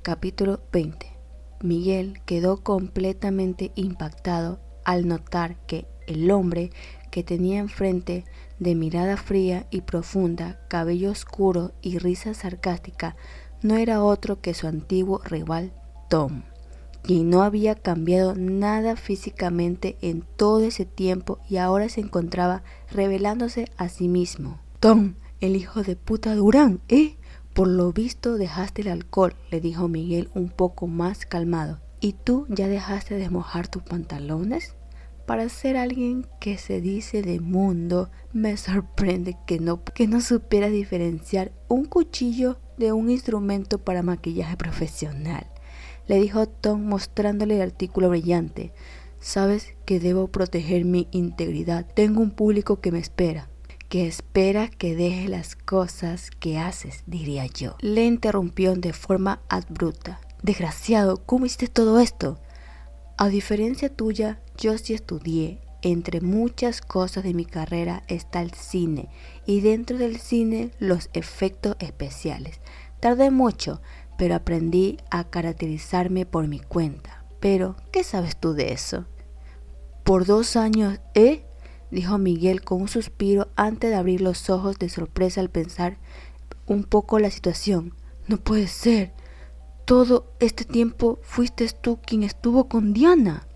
Capítulo 20. Miguel quedó completamente impactado al notar que el hombre que tenía enfrente, de mirada fría y profunda, cabello oscuro y risa sarcástica, no era otro que su antiguo rival Tom, quien no había cambiado nada físicamente en todo ese tiempo y ahora se encontraba revelándose a sí mismo. «Tom, el hijo de puta Durán, ¿eh? Por lo visto dejaste el alcohol», le dijo Miguel un poco más calmado. «¿Y tú ya dejaste de mojar tus pantalones? Para ser alguien que se dice de mundo, me sorprende que no supieras diferenciar un cuchillo de un instrumento para maquillaje profesional», le dijo Tom mostrándole el artículo brillante. «Sabes que debo proteger mi integridad. Tengo un público que me espera». «Que espera que deje las cosas que haces, diría yo», le interrumpió de forma abrupta. «Desgraciado, ¿cómo hiciste todo esto?» «A diferencia tuya, yo sí estudié. Entre muchas cosas de mi carrera está el cine, y dentro del cine los efectos especiales. Tardé mucho, pero aprendí a caracterizarme por mi cuenta. Pero, ¿qué sabes tú de eso?» «Por 2 años, ¿eh?», dijo Miguel con un suspiro antes de abrir los ojos de sorpresa al pensar un poco la situación. «No puede ser. Todo este tiempo fuiste tú quien estuvo con Diana».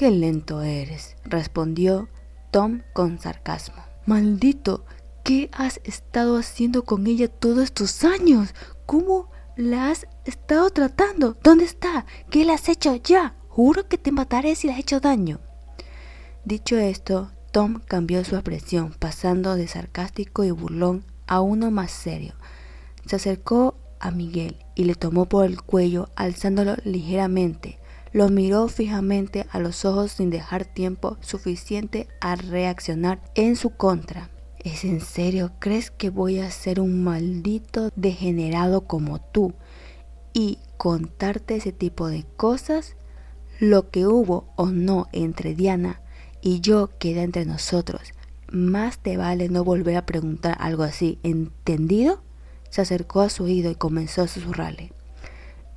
«Qué lento eres», respondió Tom con sarcasmo. «Maldito, ¿qué has estado haciendo con ella todos estos años? ¿Cómo la has estado tratando? ¿Dónde está? ¿Qué le has hecho ya? Juro que te mataré si le has hecho daño». Dicho esto, Tom cambió su expresión, pasando de sarcástico y burlón a uno más serio. Se acercó a Miguel y le tomó por el cuello, alzándolo ligeramente. Lo miró fijamente a los ojos sin dejar tiempo suficiente a reaccionar en su contra. «¿Es en serio? ¿Crees que voy a ser un maldito degenerado como tú y contarte ese tipo de cosas? Lo que hubo o no entre Diana y yo queda entre nosotros. Más te vale no volver a preguntar algo así, ¿entendido?». Se acercó a su oído y comenzó a susurrarle.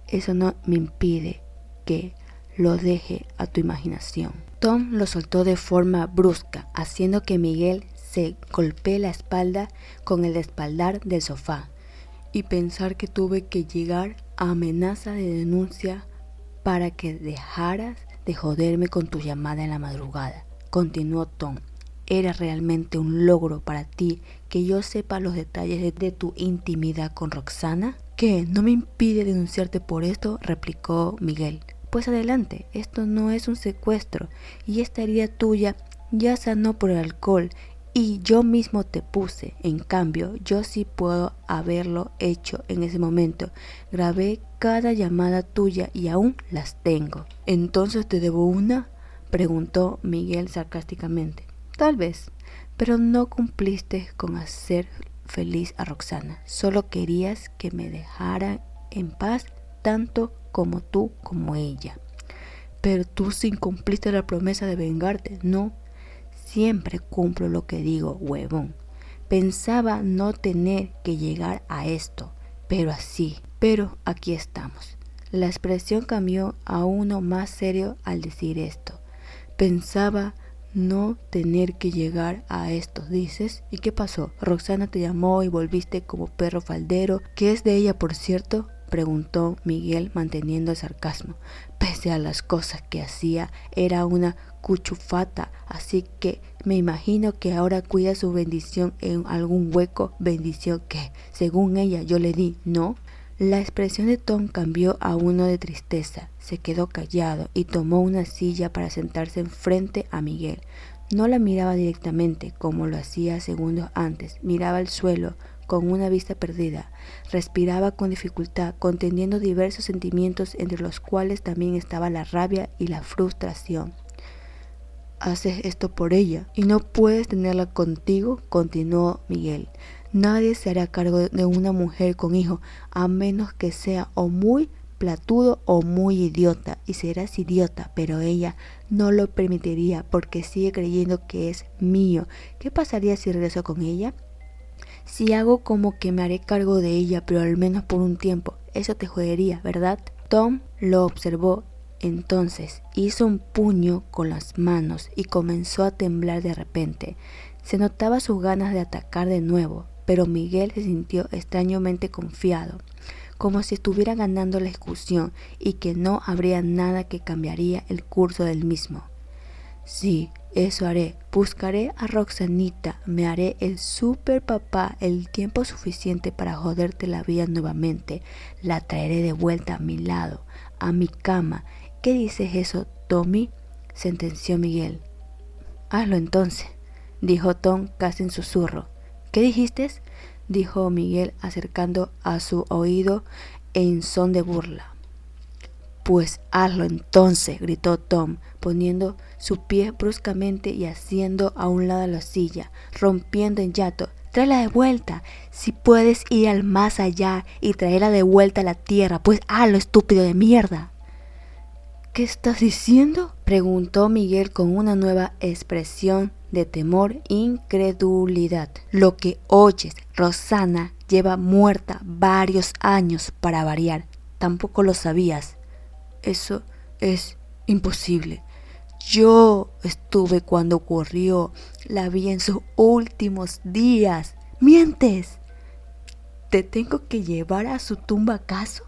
«Eso no me impide que lo deje a tu imaginación». Tom lo soltó de forma brusca, haciendo que Miguel se golpee la espalda con el respaldar del sofá. «Y pensar que tuve que llegar a amenaza de denuncia para que dejaras de joderme con tu llamada en la madrugada», continuó Tom. «¿Era realmente un logro para ti que yo sepa los detalles de tu intimidad con Roxana?» «¿Qué? ¿No me impide denunciarte por esto?», replicó Miguel. «Pues adelante, esto no es un secuestro, y esta herida tuya ya sanó por el alcohol, y yo mismo te puse. En cambio, yo sí puedo haberlo hecho en ese momento. Grabé cada llamada tuya y aún las tengo». «¿Entonces te debo una?», preguntó Miguel sarcásticamente. «Tal vez, pero no cumpliste con hacer feliz a Roxana. Solo querías que me dejara en paz, tanto como tú como ella». «Pero tú sí cumpliste la promesa de vengarte, ¿no?». «Siempre cumplo lo que digo, huevón. Pensaba no tener que llegar a esto, pero aquí estamos». La expresión cambió a uno más serio al decir esto. «Pensaba no tener que llegar a esto, dices. ¿Y qué pasó? ¿Roxana te llamó y volviste como perro faldero? ¿Qué es de ella, por cierto?», preguntó Miguel manteniendo el sarcasmo. «Pese a las cosas que hacía, era una cuchufata, así que me imagino que ahora cuida su bendición en algún hueco, bendición que, según ella, yo le di, ¿no?». La expresión de Tom cambió a uno de tristeza. Se quedó callado y tomó una silla para sentarse enfrente a Miguel. No la miraba directamente como lo hacía segundos antes. Miraba al suelo con una vista perdida. Respiraba con dificultad, conteniendo diversos sentimientos, entre los cuales también estaba la rabia y la frustración. «Haces esto por ella y no puedes tenerla contigo», continuó Miguel. «Nadie se hará cargo de una mujer con hijo, a menos que sea o muy platudo o muy idiota, y serás idiota, pero ella no lo permitiría porque sigue creyendo que es mío. ¿Qué pasaría si regreso con ella? Si hago como que me haré cargo de ella, pero al menos por un tiempo, eso te jodería, ¿verdad? Tom lo observó. Entonces hizo un puño con las manos y comenzó a temblar de repente. Se notaba sus ganas de atacar de nuevo, pero Miguel se sintió extrañamente confiado, como si estuviera ganando la discusión y que no habría nada que cambiaría el curso del mismo. Sí, eso haré. Buscaré a Roxanita, me haré el super papá el tiempo suficiente para joderte la vida nuevamente. La traeré de vuelta a mi lado, a mi cama. ¿Qué dices eso, Tommy?, sentenció Miguel. Hazlo entonces, dijo Tom casi en susurro. ¿Qué dijiste?, dijo Miguel acercando a su oído en son de burla. Pues hazlo entonces, gritó Tom, poniendo su pie bruscamente y haciendo a un lado la silla, rompiendo en llanto. Tráela de vuelta. Si puedes ir al más allá y traerla de vuelta a la tierra, pues hazlo, estúpido de mierda. ¿Qué estás diciendo?, preguntó Miguel con una nueva expresión de temor e incredulidad. Lo que oyes, Roxana lleva muerta varios años para variar. Tampoco lo sabías. Eso es imposible. Yo estuve cuando ocurrió. La vi en sus últimos días. ¡Mientes! ¿Te tengo que llevar a su tumba acaso?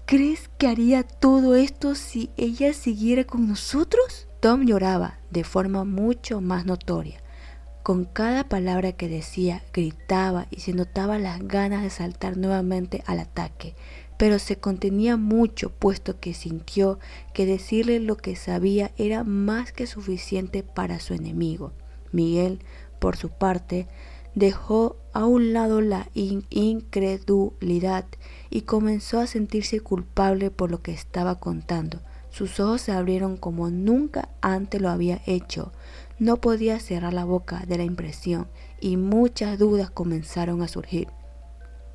¿Crees que haría todo esto si ella siguiera con nosotros? Tom lloraba de forma mucho más notoria. Con cada palabra que decía, gritaba y se notaban las ganas de saltar nuevamente al ataque, pero se contenía mucho, puesto que sintió que decirle lo que sabía era más que suficiente para su enemigo. Miguel, por su parte, dejó a un lado la incredulidad y comenzó a sentirse culpable por lo que estaba contando. Sus ojos se abrieron como nunca antes lo había hecho. No podía cerrar la boca de la impresión y muchas dudas comenzaron a surgir.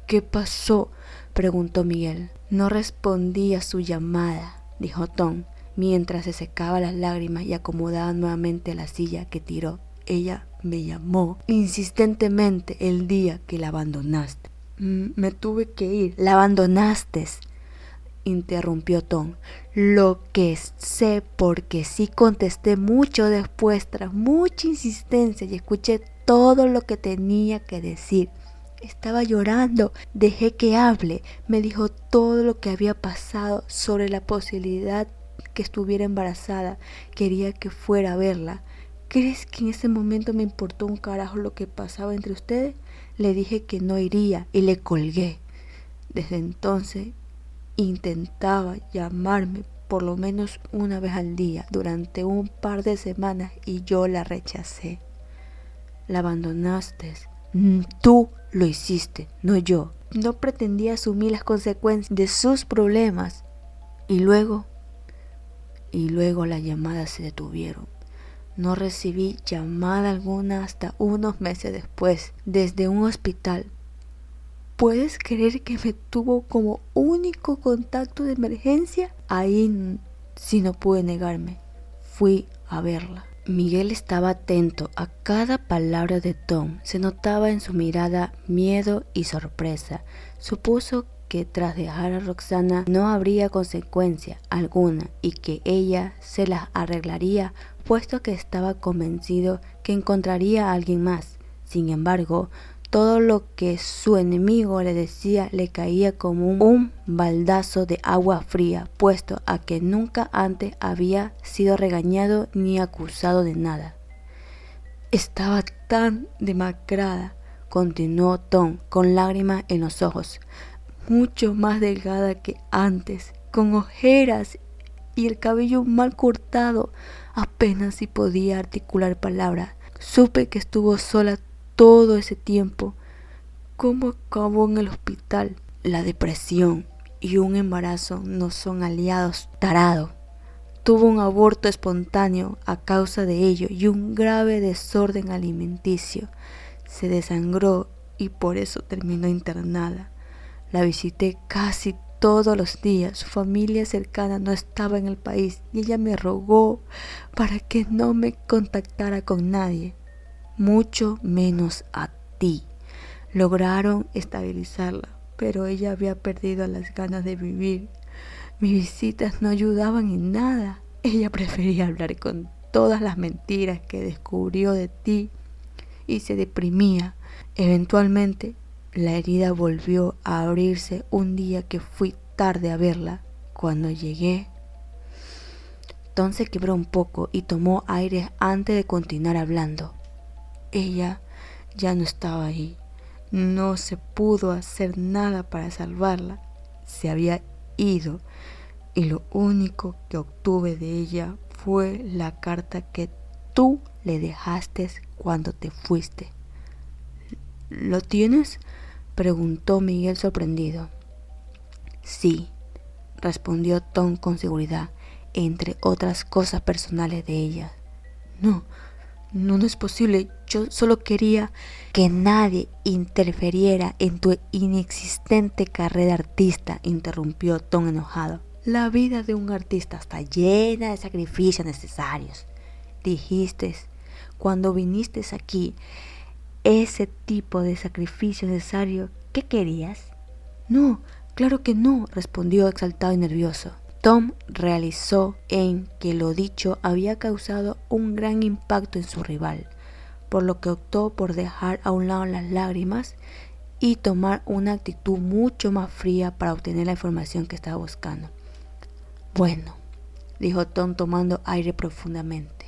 ¿Qué pasó?, preguntó Miguel. No respondí a su llamada, dijo Tom, mientras se secaba las lágrimas y acomodaba nuevamente la silla que tiró. Ella me llamó insistentemente el día que la abandonaste. Me tuve que ir. La abandonaste, interrumpió Tom. Lo que sé, porque sí contesté mucho después, tras mucha insistencia, y escuché todo lo que tenía que decir. Estaba llorando, dejé que hable, me dijo todo lo que había pasado, sobre la posibilidad que estuviera embarazada, quería que fuera a verla. ¿Crees que en ese momento me importó un carajo lo que pasaba entre ustedes? Le dije que no iría y le colgué. Desde entonces intentaba llamarme por lo menos una vez al día durante un par de semanas y yo la rechacé. La abandonaste. Tú lo hiciste, no yo. No pretendía asumir las consecuencias de sus problemas. Y luego las llamadas se detuvieron. No recibí llamada alguna hasta unos meses después, desde un hospital. ¿Puedes creer que me tuvo como único contacto de emergencia? Ahí sí no pude negarme. Fui a verla. Miguel estaba atento a cada palabra de Tom. Se notaba en su mirada miedo y sorpresa. Supuso que tras dejar a Roxana no habría consecuencia alguna y que ella se las arreglaría, puesto que estaba convencido que encontraría a alguien más. Sin embargo, todo lo que su enemigo le decía le caía como un baldazo de agua fría, puesto a que nunca antes había sido regañado ni acusado de nada. Estaba tan demacrada, continuó Tom con lágrimas en los ojos, mucho más delgada que antes, con ojeras y el cabello mal cortado, apenas si podía articular palabras. Supe que estuvo sola todo ese tiempo. ¿Cómo acabó en el hospital? La depresión y un embarazo no son aliados, tarado. Tuvo un aborto espontáneo a causa de ello y un grave desorden alimenticio. Se desangró y por eso terminó internada. La visité casi todos los días. Su familia cercana no estaba en el país y ella me rogó para que no me contactara con nadie, mucho menos a ti. Lograron estabilizarla, pero ella había perdido las ganas de vivir. Mis visitas no ayudaban en nada. Ella prefería hablar con todas las mentiras que descubrió de ti y se deprimía. Eventualmente, la herida volvió a abrirse un día que fui tarde a verla. Cuando llegué, Tom se quebró un poco y tomó aire antes de continuar hablando. Ella ya no estaba ahí. No se pudo hacer nada para salvarla. Se había ido y lo único que obtuve de ella fue la carta que tú le dejaste cuando te fuiste. ¿Lo tienes?, preguntó Miguel sorprendido. Sí, respondió Tom con seguridad, entre otras cosas personales de ella. No es posible. Yo solo quería que nadie interfiriera en tu inexistente carrera de artista, interrumpió Tom enojado. La vida de un artista está llena de sacrificios necesarios. Dijiste cuando viniste aquí, ese tipo de sacrificio necesario. ¿Qué querías? No, claro que no, respondió exaltado y nervioso. Tom realizó en que lo dicho había causado un gran impacto en su rival, por lo que optó por dejar a un lado las lágrimas y tomar una actitud mucho más fría para obtener la información que estaba buscando. Bueno, dijo Tom tomando aire profundamente.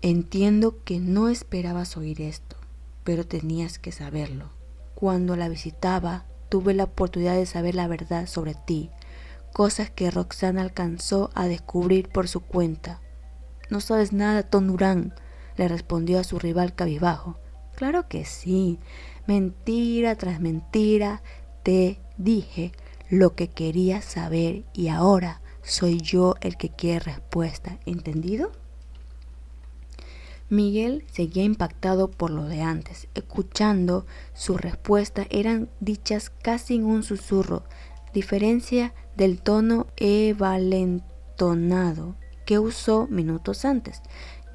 Entiendo que no esperabas oír esto, pero tenías que saberlo. Cuando la visitaba, tuve la oportunidad de saber la verdad sobre ti, cosas que Roxana alcanzó a descubrir por su cuenta. No sabes nada, Tom Durán, le respondió a su rival cabizbajo. Claro que sí, mentira tras mentira, te dije lo que querías saber y ahora soy yo el que quiere respuesta, ¿entendido? Miguel seguía impactado por lo de antes. Escuchando su respuesta eran dichas casi en un susurro, diferencia del tono envalentonado que usó minutos antes.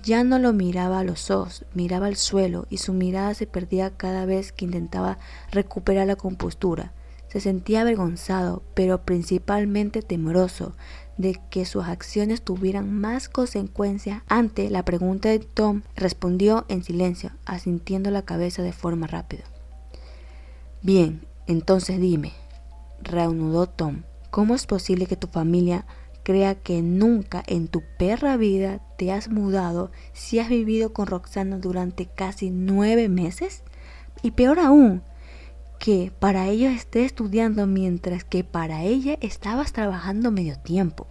Ya no lo miraba a los ojos, miraba al suelo y su mirada se perdía cada vez que intentaba recuperar la compostura. Se sentía avergonzado, pero principalmente temeroso de que sus acciones tuvieran más consecuencias. Ante la pregunta de Tom, respondió en silencio, asintiendo la cabeza de forma rápida. Bien, entonces dime, reanudó Tom, ¿cómo es posible que tu familia crea que nunca en tu perra vida te has mudado si has vivido con Roxana durante casi 9 meses? Y peor aún, que para ellos estés estudiando mientras que para ella estabas trabajando medio tiempo.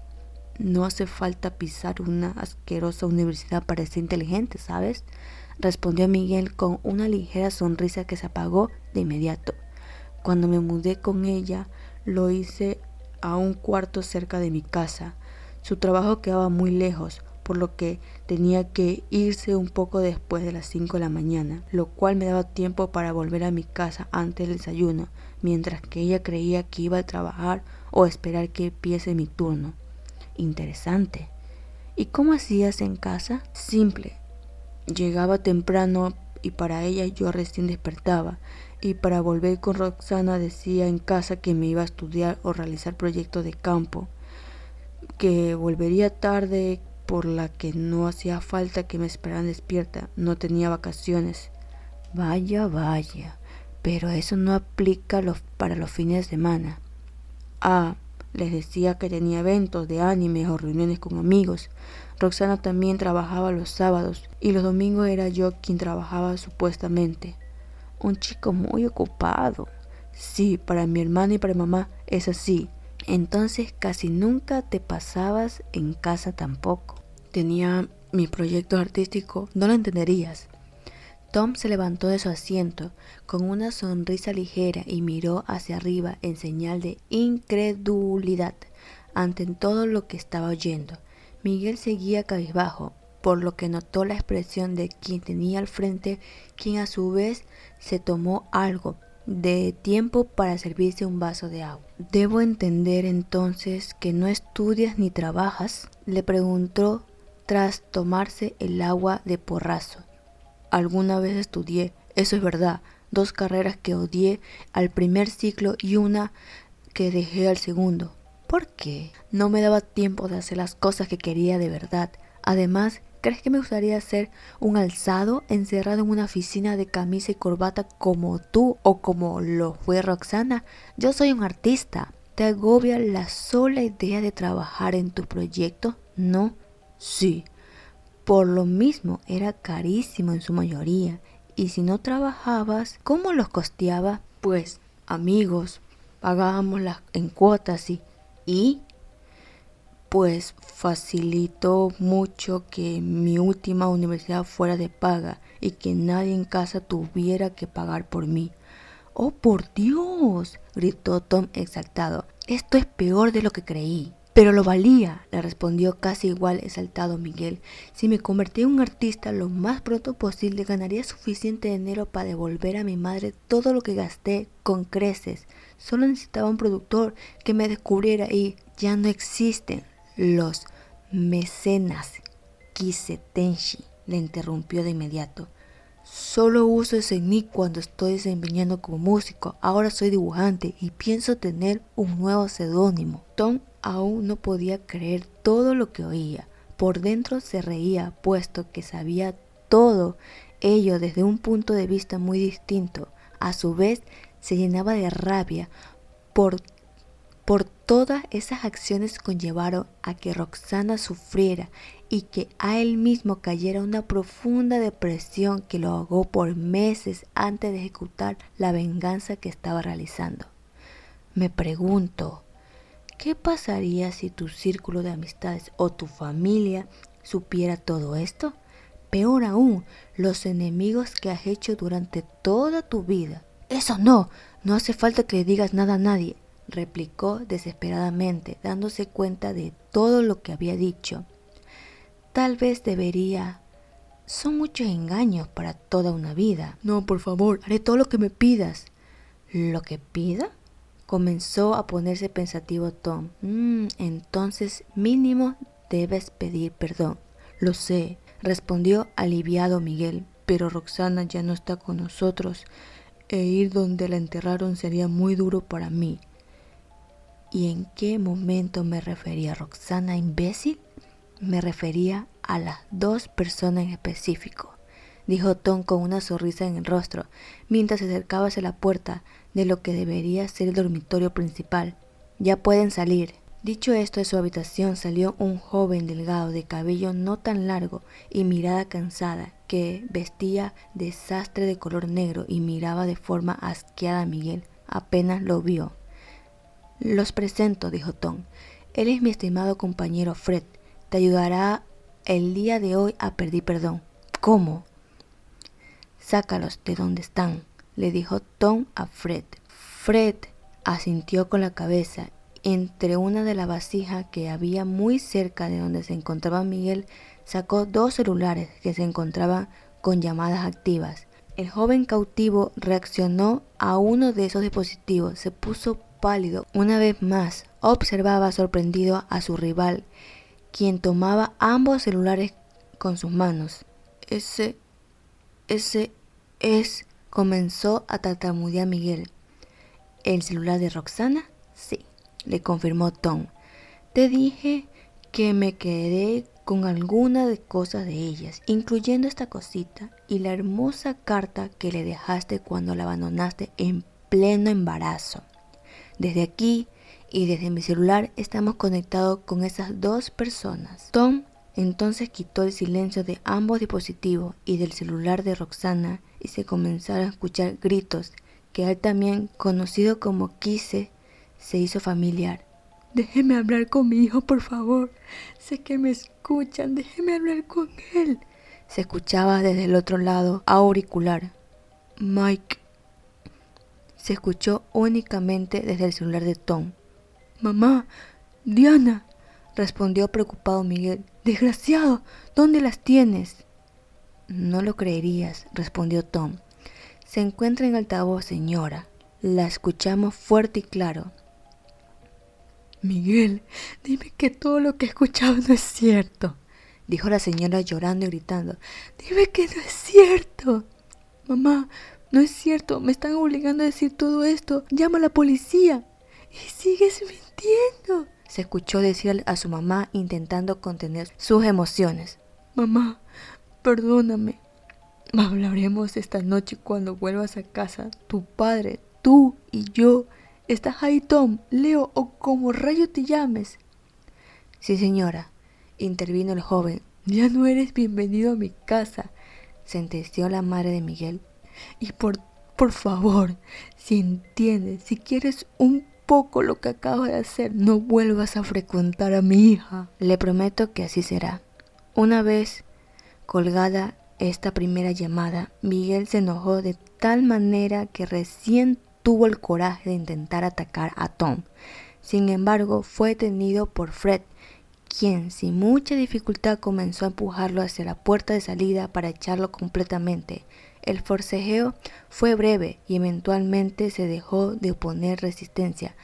No hace falta pisar una asquerosa universidad para ser inteligente, ¿sabes?, respondió Miguel con una ligera sonrisa que se apagó de inmediato. Cuando me mudé con ella, lo hice a un cuarto cerca de mi casa. Su trabajo quedaba muy lejos, por lo que tenía que irse un poco después de las 5 de la mañana, lo cual me daba tiempo para volver a mi casa antes del desayuno, mientras que ella creía que iba a trabajar o esperar que empiece mi turno. Interesante. ¿Y cómo hacías en casa? Simple. Llegaba temprano y para ella yo recién despertaba, y para volver con Roxana decía en casa que me iba a estudiar o realizar proyectos de campo, que volvería tarde, por la que no hacía falta que me esperaran despierta, no tenía vacaciones. Vaya, pero eso no aplica para los fines de semana. Les decía que tenía eventos de anime o reuniones con amigos. Roxana también trabajaba los sábados y los domingos era yo quien trabajaba supuestamente. Un chico muy ocupado. Sí, para mi hermana y para mamá es así. Entonces casi nunca te pasabas en casa tampoco. Tenía mi proyecto artístico, no lo entenderías. Tom se levantó de su asiento con una sonrisa ligera y miró hacia arriba en señal de incredulidad ante todo lo que estaba oyendo. Miguel seguía cabizbajo, por lo que notó la expresión de quien tenía al frente, quien a su vez se tomó algo de tiempo para servirse un vaso de agua. ¿Debo entender entonces que no estudias ni trabajas?, le preguntó tras tomarse el agua de porrazo. Alguna vez estudié, eso es verdad, 2 carreras que odié al primer ciclo y una que dejé al segundo. ¿Por qué? No me daba tiempo de hacer las cosas que quería de verdad. Además, ¿crees que me gustaría hacer un alzado encerrado en una oficina de camisa y corbata como tú o como lo fue Roxana? Yo soy un artista. ¿Te agobia la sola idea de trabajar en tu proyecto? ¿No? Sí. Por lo mismo era carísimo en su mayoría. Y si no trabajabas, ¿cómo los costeaba? Pues, amigos, pagábamos en cuotas y pues facilitó mucho que mi última universidad fuera de paga y que nadie en casa tuviera que pagar por mí. ¡Oh, por Dios!, gritó Tom exaltado. Esto es peor de lo que creí. Pero lo valía, le respondió casi igual exaltado Miguel. Si me convertía en un artista lo más pronto posible, ganaría suficiente dinero para devolver a mi madre todo lo que gasté con creces. Solo necesitaba un productor que me descubriera y ya no existen los mecenas. Kisetenshi, le interrumpió de inmediato. Solo uso ese nick cuando estoy desempeñando como músico. Ahora soy dibujante y pienso tener un nuevo seudónimo. Tom aún no podía creer todo lo que oía. Por dentro se reía, puesto que sabía todo ello desde un punto de vista muy distinto. A su vez, se llenaba de rabia por todas esas acciones conllevaron a que Roxana sufriera y que a él mismo cayera una profunda depresión que lo ahogó por meses antes de ejecutar la venganza que estaba realizando. Me pregunto, ¿qué pasaría si tu círculo de amistades o tu familia supiera todo esto? Peor aún, los enemigos que has hecho durante toda tu vida. Eso no hace falta que le digas nada a nadie, replicó desesperadamente, dándose cuenta de todo lo que había dicho. Tal vez debería. Son muchos engaños para toda una vida. No, por favor, haré todo lo que me pidas. ¿Lo que pida? Comenzó a ponerse pensativo Tom. Entonces mínimo debes pedir perdón. Lo sé, respondió aliviado Miguel, pero Roxana ya no está con nosotros e ir donde la enterraron sería muy duro para mí. ¿Y en qué momento me refería a Roxana, imbécil? Me refería a las 2 personas en específico, dijo Tom con una sonrisa en el rostro, mientras se acercaba hacia la puerta de lo que debería ser el dormitorio principal. Ya pueden salir. Dicho esto, de su habitación salió un joven delgado de cabello no tan largo y mirada cansada, que vestía de sastre de color negro y miraba de forma asqueada a Miguel apenas lo vio. Los presento, dijo Tom. Él es mi estimado compañero Fred. Te ayudará el día de hoy a pedir perdón. ¿Cómo? Sácalos de donde están, le dijo Tom a Fred. Fred asintió con la cabeza. Entre una de las vasijas que había muy cerca de donde se encontraba Miguel, sacó 2 celulares que se encontraban con llamadas activas. El joven cautivo reaccionó a uno de esos dispositivos. Se puso pálido. Una vez más, observaba sorprendido a su rival, quien tomaba ambos celulares con sus manos. Ese es, comenzó a tartamudear Miguel. ¿El celular de Roxana? Sí, le confirmó Tom. Te dije que me quedé con algunas de cosas de ellas, incluyendo esta cosita y la hermosa carta que le dejaste cuando la abandonaste en pleno embarazo. Desde aquí y desde mi celular estamos conectados con esas 2 personas. Tom entonces quitó el silencio de ambos dispositivos y del celular de Roxana y se comenzaron a escuchar gritos que él también, conocido como Kise, se hizo familiar. Déjeme hablar con mi hijo, por favor. Sé que me escuchan. Déjeme hablar con él. Se escuchaba desde el otro lado auricular. Mike. Se escuchó únicamente desde el celular de Tom. Mamá, Diana, respondió preocupado Miguel. Desgraciado, ¿dónde las tienes? No lo creerías, respondió Tom. Se encuentra en altavoz, señora. La escuchamos fuerte y claro. Miguel, dime que todo lo que he escuchado no es cierto, dijo la señora llorando y gritando. Dime que no es cierto. Mamá, No es cierto, me están obligando a decir todo esto. Llama a la policía. Y sigues mintiendo, se escuchó decir a su mamá intentando contener sus emociones. Mamá, perdóname. Hablaremos esta noche cuando vuelvas a casa. Tu padre, tú y yo. ¿Estás ahí, Tom, Leo o como rayo te llames? Sí, señora, intervino el joven. Ya no eres bienvenido a mi casa, sentenció la madre de Miguel. Y por favor, si entiendes, si quieres un poco lo que acabas de hacer, no vuelvas a frecuentar a mi hija. Le prometo que así será. Una vez colgada esta primera llamada, Miguel se enojó de tal manera que recién tuvo el coraje de intentar atacar a Tom. Sin embargo, fue detenido por Fred, quien sin mucha dificultad comenzó a empujarlo hacia la puerta de salida para echarlo completamente. El forcejeo fue breve y eventualmente se dejó de oponer resistencia.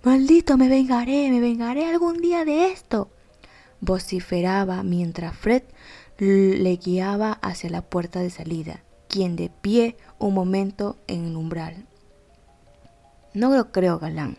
¡Maldito, me vengaré algún día de esto!, vociferaba mientras Fred le guiaba hacia la puerta de salida, quien de pie un momento en el umbral. No lo creo, galán.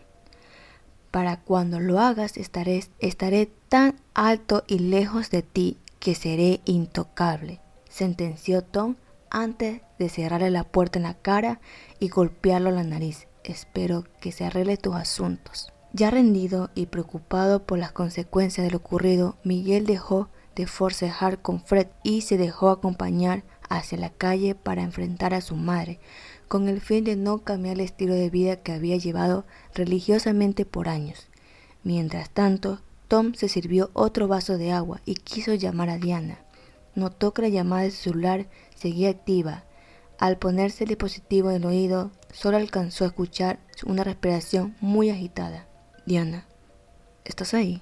Para cuando lo hagas estaré tan alto y lejos de ti que seré intocable, sentenció Tom antes de cerrarle la puerta en la cara y golpearlo en la nariz. Espero que se arregle tus asuntos. Ya rendido y preocupado por las consecuencias de lo ocurrido, Miguel dejó de forcejar con Fred y se dejó acompañar hacia la calle para enfrentar a su madre, con el fin de no cambiar el estilo de vida que había llevado religiosamente por años. Mientras tanto, Tom se sirvió otro vaso de agua y quiso llamar a Diana. Notó que la llamada de su celular seguía activa. Al ponerse el dispositivo en el oído, solo alcanzó a escuchar una respiración muy agitada. Diana, ¿estás ahí?